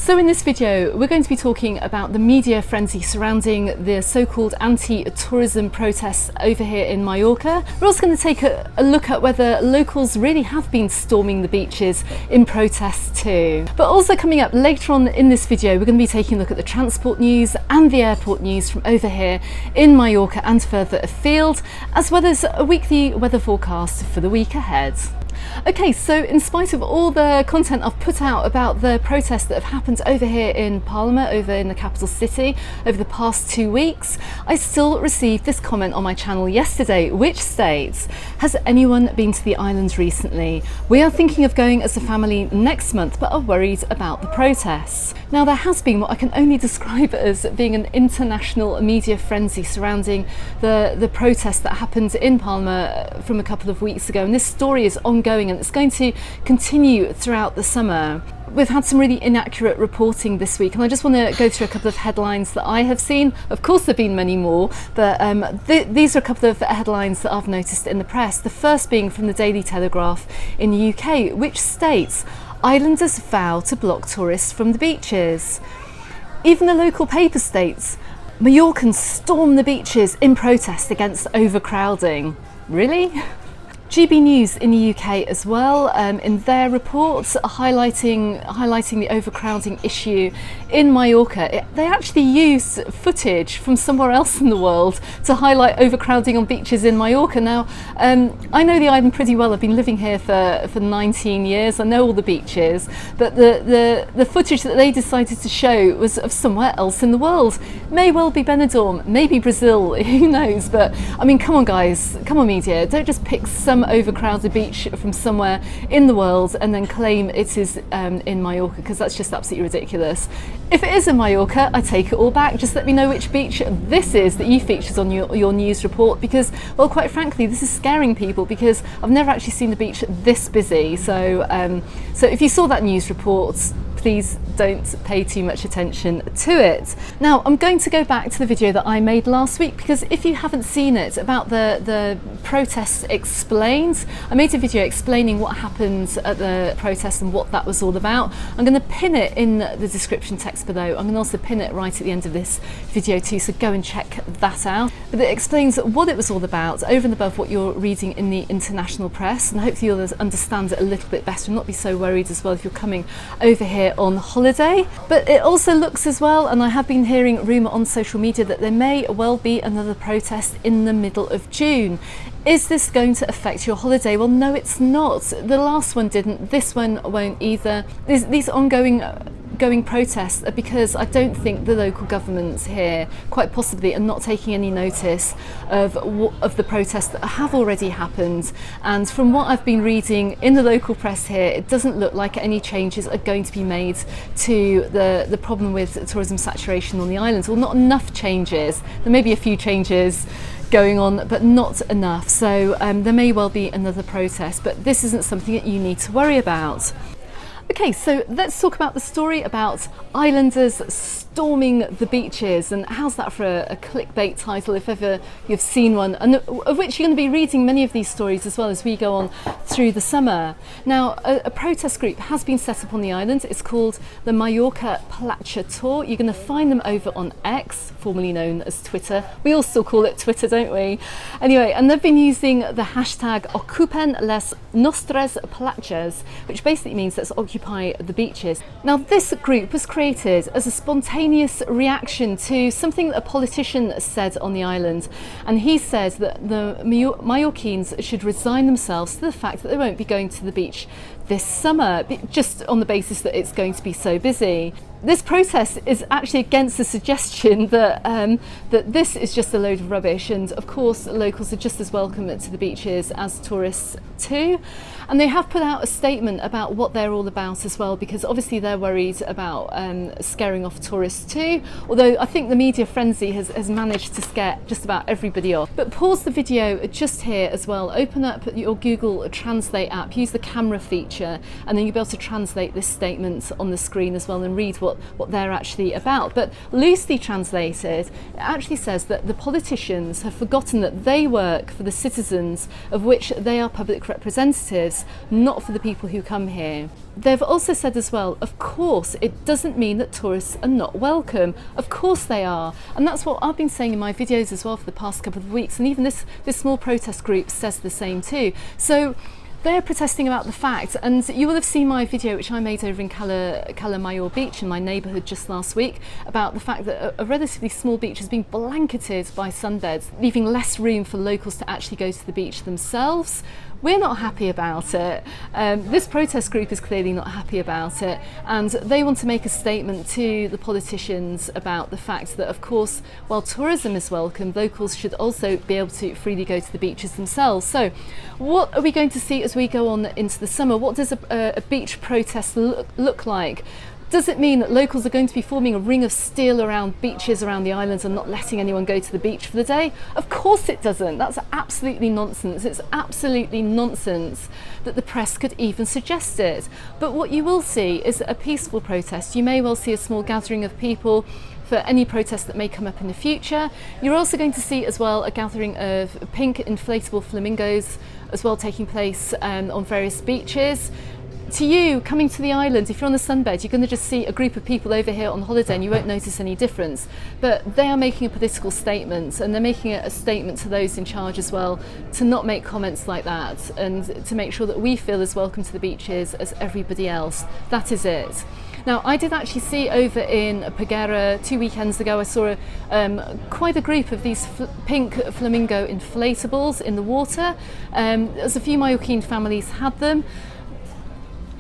So in this video, we're going to be talking about the media frenzy surrounding the so-called anti-tourism protests over here in Mallorca. We're also going to take a look at whether locals really have been storming the beaches in protest too. But also coming up later on in this video, we're going to be taking a look at the transport news and the airport news from over here in Mallorca and further afield, as well as a weekly weather forecast for the week ahead. Okay, so in spite of all the content I've put out about the protests that have happened over here in Palma, over in the capital city, over the past 2 weeks, I still received this comment on my channel yesterday, which states, "Has anyone been to the island recently? We are thinking of going as a family next month, but are worried about the protests." Now, there has been what I can only describe as being an international media frenzy surrounding the protest that happened in Palma from a couple of weeks ago, and this story is ongoing and it's going to continue throughout the summer. We've had some really inaccurate reporting this week, and I just want to go through a couple of headlines that I have seen. Of course, there have been many more, but these are a couple of headlines that I've noticed in the press. The first being from the Daily Telegraph in the UK, which states, "Islanders vow to block tourists from the beaches." Even the local paper states, "Mallorcans storm the beaches in protest against overcrowding." Really? GB News in the UK as well, in their reports highlighting the overcrowding issue in Mallorca. They actually used footage from somewhere else in the world to highlight overcrowding on beaches in Mallorca. Now, I know the island pretty well. I've been living here for 19 years. I know all the beaches, but the footage that they decided to show was of somewhere else in the world. May well be Benidorm, maybe Brazil, who knows? But I mean, come on guys, come on media, don't just pick some overcrowded beach from somewhere in the world and then claim it is in Mallorca, because that's just absolutely ridiculous. If it is in Mallorca, I take it all back. Just let me know which beach this is that you featured on your news report, because, well, quite frankly, this is scaring people, because I've never actually seen the beach this busy. So if you saw that news report, please don't pay too much attention to it. Now, I'm going to go back to the video that I made last week, because if you haven't seen it, about the protests explained, I made a video explaining what happened at the protest and what that was all about. I'm going to pin it in the description text below. I'm going to also pin it right at the end of this video too, so go and check that out. But it explains what it was all about, over and above what you're reading in the international press, and hopefully you'll understand it a little bit better and not be so worried as well if you're coming over here on holiday. But it also looks as well, and I have been hearing rumour on social media, that there may well be another protest in the middle of June. Is this going to affect your holiday? Well, no, it's not. The last one didn't, this one won't either. These ongoing protests are because I don't think the local governments here, quite possibly, are not taking any notice of the protests that have already happened. And from what I've been reading in the local press here, it doesn't look like any changes are going to be made to the problem with tourism saturation on the island, or not enough changes. There may be a few changes going on, but not enough. So there may well be another protest, but this isn't something that you need to worry about. Okay, so let's talk about the story about islanders storming the beaches, and how's that for a clickbait title if ever you've seen one, and of which you're going to be reading many of these stories as well as we go on through the summer. Now, a protest group has been set up on the island. It's called the Mallorca Tour. You're going to find them over on X, formerly known as Twitter. We all still call it Twitter, don't we? Anyway, and they've been using the hashtag Ocupen les nostres platges, which basically means let's occupy the beaches. Now, this group was created as a spontaneous reaction to something that a politician said on the island, and he said that the Mallorquins should resign themselves to the fact that they won't be going to the beach this summer, just on the basis that it's going to be so busy. This protest is actually against the suggestion that that this is just a load of rubbish, and of course locals are just as welcome to the beaches as tourists too. And they have put out a statement about what they're all about as well, because obviously they're worried about scaring off tourists too, although I think the media frenzy has managed to scare just about everybody off. But pause the video just here as well, open up your Google Translate app, use the camera feature picture, and then you'll be able to translate this statement on the screen as well and read what they're actually about. But loosely translated, it actually says that the politicians have forgotten that they work for the citizens of which they are public representatives, not for the people who come here. They've also said as well, of course, it doesn't mean that tourists are not welcome. Of course they are. And that's what I've been saying in my videos as well for the past couple of weeks. And even this small protest group says the same too. So they're protesting about the fact, and you will have seen my video which I made over in Cala Mayor Beach in my neighbourhood just last week, about the fact that a relatively small beach has been blanketed by sunbeds, leaving less room for locals to actually go to the beach themselves. We're not happy about it. This protest group is clearly not happy about it, and they want to make a statement to the politicians about the fact that, of course, while tourism is welcome, locals should also be able to freely go to the beaches themselves. So what are we going to see as we go on into the summer? What does a beach protest look like? Does it mean that locals are going to be forming a ring of steel around beaches around the islands and not letting anyone go to the beach for the day? Of course it doesn't. That's absolutely nonsense. It's absolutely nonsense that the press could even suggest it. But what you will see is a peaceful protest. You may well see a small gathering of people for any protest that may come up in the future. You're also going to see as well a gathering of pink inflatable flamingos as well taking place on various beaches. To you, coming to the island, if you're on the sunbed, you're going to just see a group of people over here on holiday and you won't notice any difference. But they are making a political statement, and they're making a statement to those in charge as well to not make comments like that, and to make sure that we feel as welcome to the beaches as everybody else. That is it. Now, I did actually see over in Peguera 2 weekends ago, I saw quite a group of these pink flamingo inflatables in the water. There's a few Mallorquin families had them.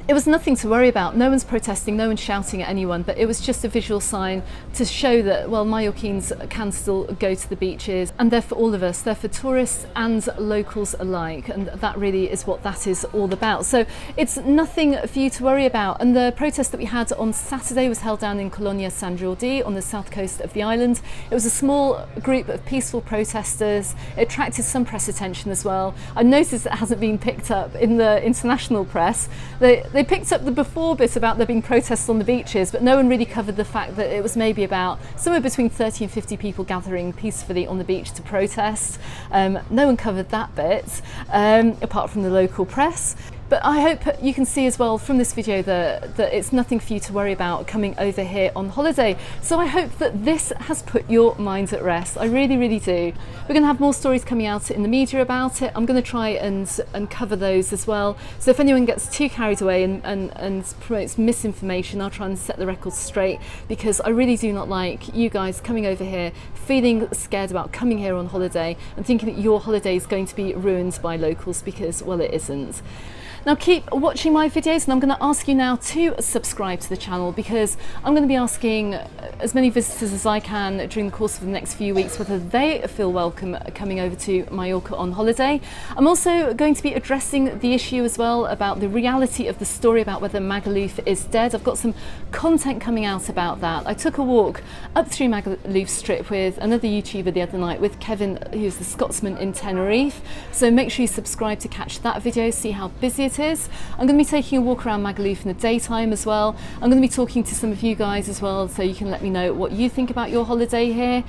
It was nothing to worry about. No one's protesting, no one's shouting at anyone, but it was just a visual sign to show that, well, Mallorquins can still go to the beaches, and they're for all of us. They're for tourists and locals alike, and that really is what that is all about. So it's nothing for you to worry about. And the protest that we had on Saturday was held down in Colonia San Jordi on the south coast of the island. It was a small group of peaceful protesters. It attracted some press attention as well. I noticed it hasn't been picked up in the international press. They picked up the before bit about there being protests on the beaches, but no one really covered the fact that it was maybe about somewhere between 30 and 50 people gathering peacefully on the beach to protest. No one covered that bit, apart from the local press. But I hope you can see as well from this video that it's nothing for you to worry about coming over here on holiday. So I hope that this has put your mind at rest. I really, really do. We're going to have more stories coming out in the media about it. I'm going to try and cover those as well. So if anyone gets too carried away and promotes misinformation, I'll try and set the record straight, because I really do not like you guys coming over here feeling scared about coming here on holiday and thinking that your holiday is going to be ruined by locals, because, well, it isn't. Now keep watching my videos, and I'm going to ask you now to subscribe to the channel, because I'm going to be asking as many visitors as I can during the course of the next few weeks whether they feel welcome coming over to Mallorca on holiday. I'm also going to be addressing the issue as well about the reality of the story about whether Magaluf is dead. I've got some content coming out about that. I took a walk up through Magaluf Strip with another YouTuber the other night, with Kevin, who's the Scotsman in Tenerife. So make sure you subscribe to catch that video, see how busy it is. I'm going to be taking a walk around Magaluf in the daytime as well. I'm going to be talking to some of you guys as well, so you can let me know what you think about your holiday here.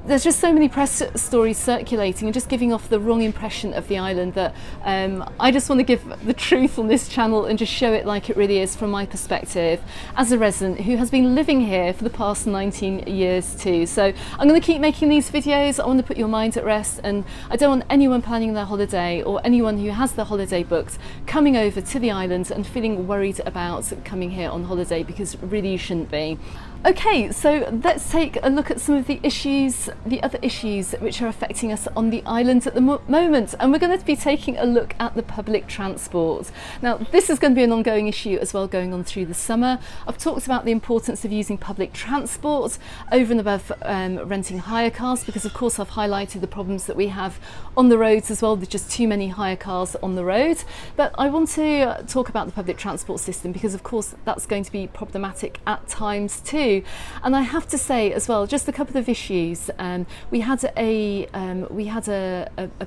There's just so many press stories circulating and just giving off the wrong impression of the island that I just want to give the truth on this channel and just show it like it really is from my perspective as a resident who has been living here for the past 19 years too. So I'm going to keep making these videos. I want to put your mind at rest, and I don't want anyone planning their holiday or anyone who has their holiday booked coming over to the island and feeling worried about coming here on holiday, because really you shouldn't be. Okay, so let's take a look at some of the issues, the other issues which are affecting us on the island at the moment, and we're going to be taking a look at the public transport. Now, this is going to be an ongoing issue as well going on through the summer. I've talked about the importance of using public transport over and above renting hire cars, because of course I've highlighted the problems that we have on the roads as well. There's just too many hire cars on the road. But I want to talk about the public transport system, because of course that's going to be problematic at times too. too. And I have to say as well, just a couple of issues. We had a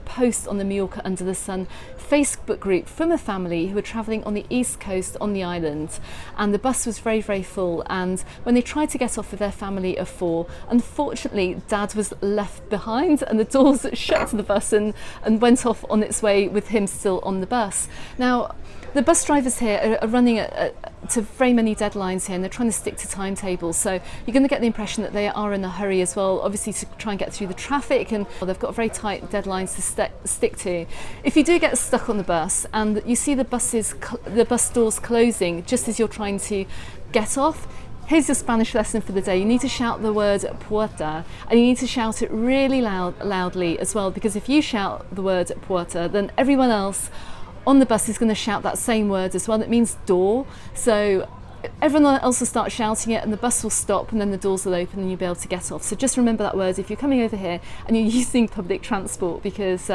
post on the Mallorca Under the Sun Facebook group from a family who were travelling on the east coast on the island, and the bus was very, very full, and when they tried to get off with their family of 4, unfortunately Dad was left behind and the doors shut to the bus and went off on its way with him still on the bus. Now, the bus drivers here are running to very many deadlines here, and they're trying to stick to timetables, so you're going to get the impression that they are in a hurry as well, obviously to try and get through the traffic, and they've got very tight deadlines to stick to. If you do get stuck on the bus and you see the bus doors closing just as you're trying to get off, here's your Spanish lesson for the day. You need to shout the word puerta, and you need to shout it really loudly as well, because if you shout the word puerta, then everyone else on the bus is going to shout that same word as well. It means door, so everyone else will start shouting it and the bus will stop, and then the doors will open and you'll be able to get off. So just remember that word if you're coming over here and you're using public transport, because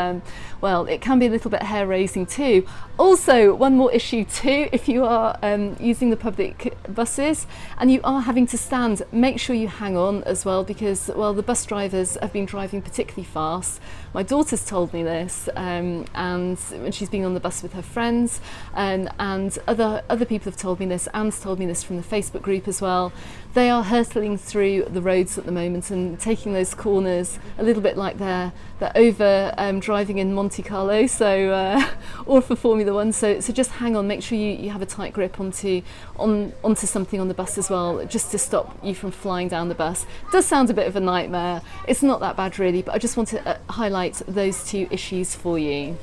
well, it can be a little bit hair-raising too. Also, one more issue too, if you are using the public buses and you are having to stand, make sure you hang on as well, because, well, the bus drivers have been driving particularly fast. My daughter's told me this, and when she's been on the bus with her friends, and other people have told me this. Anne's told me this from the Facebook group as well. They are hurtling through the roads at the moment and taking those corners a little bit like they're over driving in Monte Carlo, so or for Formula One. So just hang on, make sure you have a tight grip onto something on the bus as well, just to stop you from flying down the bus. It does sound a bit of a nightmare. It's not that bad really, but I just want to highlight those 2 issues for you.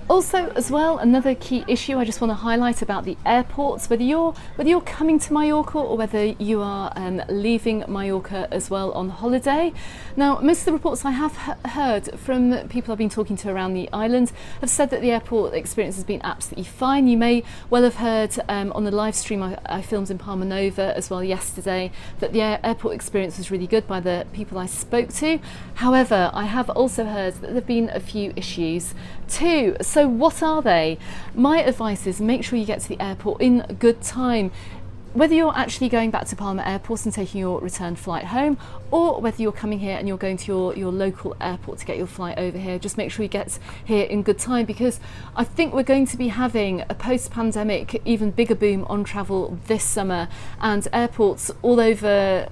Also, as well, another key issue I just want to highlight about the airports, whether you're coming to Mallorca or whether you are leaving Mallorca as well on holiday. Now, most of the reports I have heard from people I've been talking to around the island have said that the airport experience has been absolutely fine. You may well have heard on the live stream I filmed in Palma Nova as well yesterday that the airport experience was really good by the people I spoke to. However, I have also heard that there have been a few issues too. So what are they? My advice is make sure you get to the airport in good time. Whether you're actually going back to Palma Airport and taking your return flight home, or whether you're coming here and you're going to your local airport to get your flight over here, just make sure you get here in good time, because I think we're going to be having a post-pandemic even bigger boom on travel this summer, and airports all over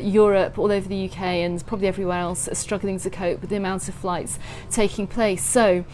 Europe, all over the UK and probably everywhere else are struggling to cope with the amount of flights taking place. So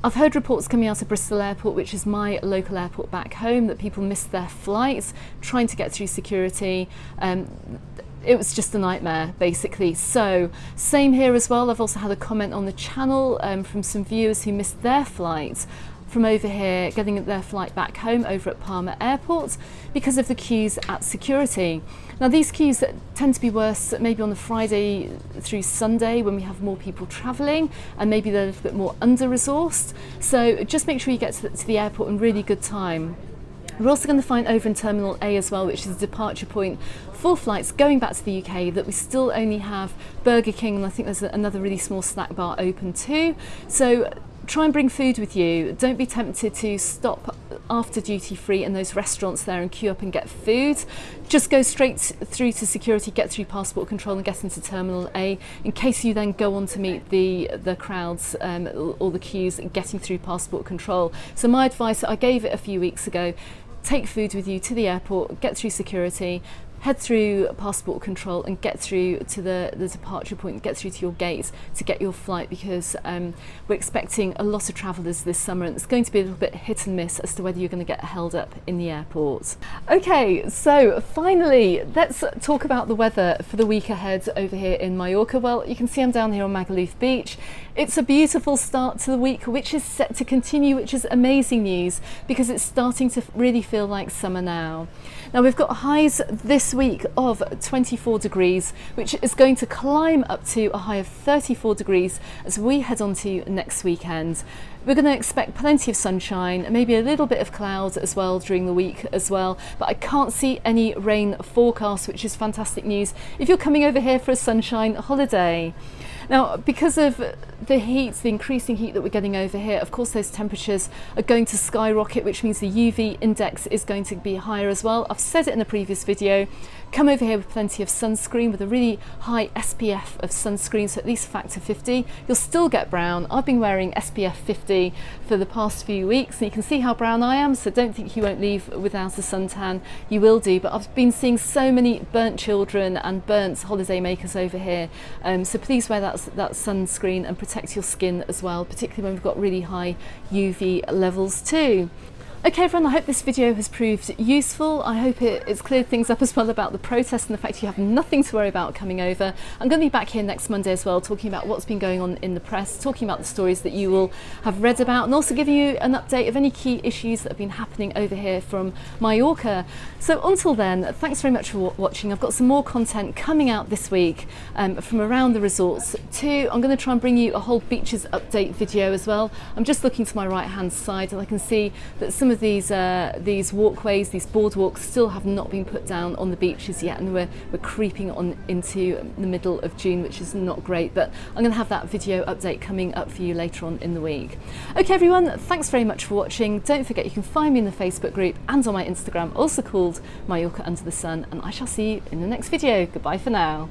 I've heard reports coming out of Bristol Airport, which is my local airport back home, that people missed their flights trying to get through security. It was just a nightmare, basically. So same here as well. I've also had a comment on the channel from some viewers who missed their flights from over here, getting their flight back home over at Palma Airport because of the queues at security. Now, these queues tend to be worse maybe on the Friday through Sunday when we have more people travelling, and maybe they're a little bit more under-resourced. So just make sure you get to the airport in really good time. We're also going to find over in Terminal A as well, which is a departure point for flights going back to the UK, that we still only have Burger King, and I think there's another really small snack bar open too. So try and bring food with you. Don't be tempted to stop after duty free in those restaurants there and queue up and get food. Just go straight through to security, get through passport control and get into Terminal A, in case you then go on to meet the crowds or the queues getting through passport control. So my advice, I gave it a few weeks ago: take food with you to the airport, get through security, head through passport control and get through to the departure point, get through to your gate to get your flight, because we're expecting a lot of travellers this summer, and it's going to be a little bit hit and miss as to whether you're going to get held up in the airport. Okay, so finally, let's talk about the weather for the week ahead over here in Mallorca. Well, you can see I'm down here on Magaluf Beach. It's a beautiful start to the week, which is set to continue, which is amazing news, because it's starting to really feel like summer now. Now, we've got highs this week of 24 degrees, which is going to climb up to a high of 34 degrees as we head on to next weekend. We're going to expect plenty of sunshine, maybe a little bit of clouds as well during the week as well, but I can't see any rain forecast, which is fantastic news if you're coming over here for a sunshine holiday. Now, because of the heat, the increasing heat that we're getting over here, of course those temperatures are going to skyrocket, which means the UV index is going to be higher as well. I've said it in a previous video, Come over here with plenty of sunscreen, with a really high SPF of sunscreen, so at least factor 50. You'll still get brown. I've been wearing SPF 50 for the past few weeks, and you can see how brown I am, so don't think you won't leave without a suntan. You will do, but I've been seeing so many burnt children and burnt holiday makers over here, so please wear that sunscreen and protect your skin as well, particularly when we've got really high UV levels too. Okay everyone, I hope this video has proved useful. I hope it's cleared things up as well about the protest and the fact you have nothing to worry about coming over. I'm going to be back here next Monday as well, talking about what's been going on in the press, talking about the stories that you will have read about, and also giving you an update of any key issues that have been happening over here from Mallorca. So until then, thanks very much for watching. I've got some more content coming out this week from around the resorts too. I'm going to try and bring you a whole beaches update video as well. I'm just looking to my right hand side and I can see that some of these walkways, these boardwalks, still have not been put down on the beaches yet, and we're creeping on into the middle of June, which is not great, but I'm going to have that video update coming up for you later on in the week. Okay everyone, thanks very much for watching. Don't forget you can find me in the Facebook group and on my Instagram, also called Mallorca Under the Sun, and I shall see you in the next video. Goodbye for now.